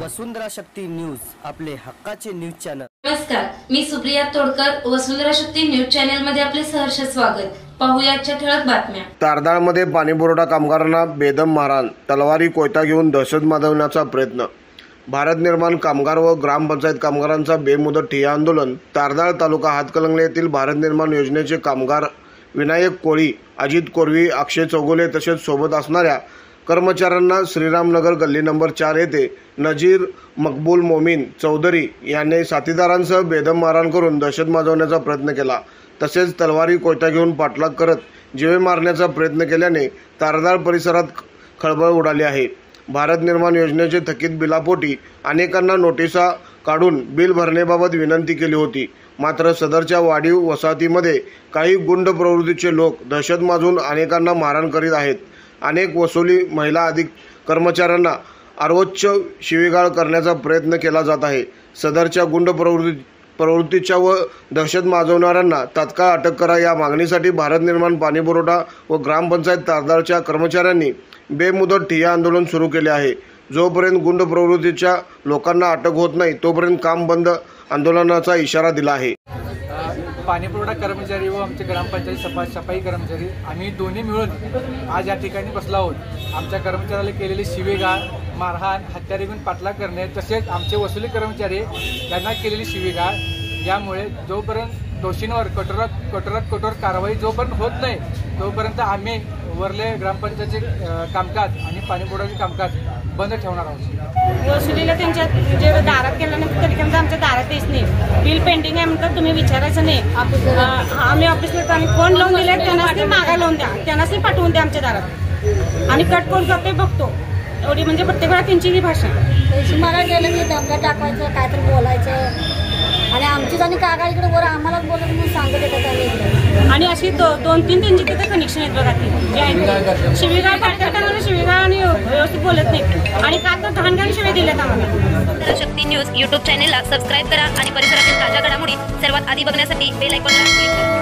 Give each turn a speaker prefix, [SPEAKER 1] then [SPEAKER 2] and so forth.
[SPEAKER 1] वसुंधरा शक्ती news, आपले हक्काचे news channel.
[SPEAKER 2] नमस्कार, मी सुप्रिया तोडकर, वसुंधरा शक्ती न्यूज चॅनल मध्ये आपले सहर्ष स्वागत। पाहूया आजच्या ठळक बातम्या।
[SPEAKER 3] तारदाळमध्ये पाणीपुरवठा कामगारांना बेदम मारहाण, तलवारी कोयता घेऊन दहशत माजवण्याचा प्रयत्न। भारत निर्माण कामगार व ग्रामपंचायत कामगारांचा बेमुदत ठिय्या आंदोलन। तारदाळ तालुका हातकणंगले येथील भारत निर्माण योजनेचे कामगार विनायक कोळी, अजित कोरवी, अक्षय चौगुले तसेच सोबत असणाऱ्या कर्मचाऱ्यांना श्रीरामनगर गल्ली नंबर 4 येथे नजीर मकबूल मोमीन चौधरी यांनी साथीदारांसह बेदम मारहाण करून दहशत माजवण्याचा प्रयत्न केला। तसेच तलवारी कोयता घेऊन पाठलाग करत जीवे मारण्याचा प्रयत्न केल्याने तारदाळ परिसरात खळबळ उडाली आहे। भारत निर्माण योजनेचे थकीत बिलापोटी अनेकांना नोटिसा काढून बिल भरण्याबाबत विनंती केली होती, मात्र सदरच्या वाढीव वसाहतीमध्ये काही गुंड प्रवृत्तीचे लोक दहशत माजवून अनेकांना मारहाण करीत आहेत। अनेक वसुली महिला अधिक कर्मचाऱ्यांना सर्वोच्च शिवीगाळ करण्याचा प्रयत्न केला जात आहे। सदरच्या गुंड प्रवृत्तीच्या व दहशत माजवणाऱ्यांना तात्काळ अटक करा या मागणीसाठी भारत निर्माण पाणीपुरवठा व ग्रामपंचायत तारदाळच्या कर्मचाऱ्यांनी बेमुदत ठिय्या आंदोलन सुरू केले आहे। जोपर्यंत गुंड प्रवृत्तीच्या लोकांना अटक होत नाही तोपर्यंत काम बंद आंदोलनाचा इशारा दिला आहे।
[SPEAKER 4] पाणीपुरवठा कर्मचारी व आमचे ग्रामपंचायत सफाई कर्मचारी आम्ही दोन्ही मिळून आज या ठिकाणी बसलो आहोत। आमच्या कर्मचाऱ्याला केलेली शिवीगाळ, मारहाण, हत्यारे घेऊन पाठलाग करणे तसेच आमचे वसुली कर्मचारी यांना केलेली शिवीगाळ यामुळे जोपर्यंत दोषींवर कठोर कारवाई जोपर्यंत होत नाही तोपर्यंत आम्ही वरले ग्रामपंचायतचे कामकाज आणि पाणीपुरवठ्याचे कामकाज बंद ठेवणार आहोत।
[SPEAKER 5] वसुलीला त्यांच्या जे दारात केल्यानंतर तरी त्यांचा आमच्या दारात येत नाही। बिल पेंडिंग आहे म्हणतात, तुम्ही विचारायचं नाही। आम्ही ऑफिसला फोन लावून दिले, त्यांनाच ते मागा लावून द्या, त्यांनाच ते पाठवून द्या आमच्या दारात आणि कट कोण करते बघतो एवढी म्हणजे प्रत्येक वेळा त्यांची ही भाषा।
[SPEAKER 6] पैसे मला गेलं की दमका टाकायचं, काय तर बोलायचं आणि आमचीच आणि काका इकडे वर आम्हालाच बोलत म्हणून सांगत येतात
[SPEAKER 5] आणि अशी 2-3 त्यांची तिथे कनेक्शन आहेत बघा ती शिवीगाळ पाठवताना शिवीगाळ आणि व्यवस्थित बोलत नाही आणि का तर घाण शिवाय दिल्यात आम्हाला।
[SPEAKER 7] शक्ती न्यूज YouTube चॅनेलला सबस्क्राईब करा आणि परिसरातील ताज्या घडामोडी सर्वात आधी बघण्यासाठी बेल आयकॉनला क्लिक करा।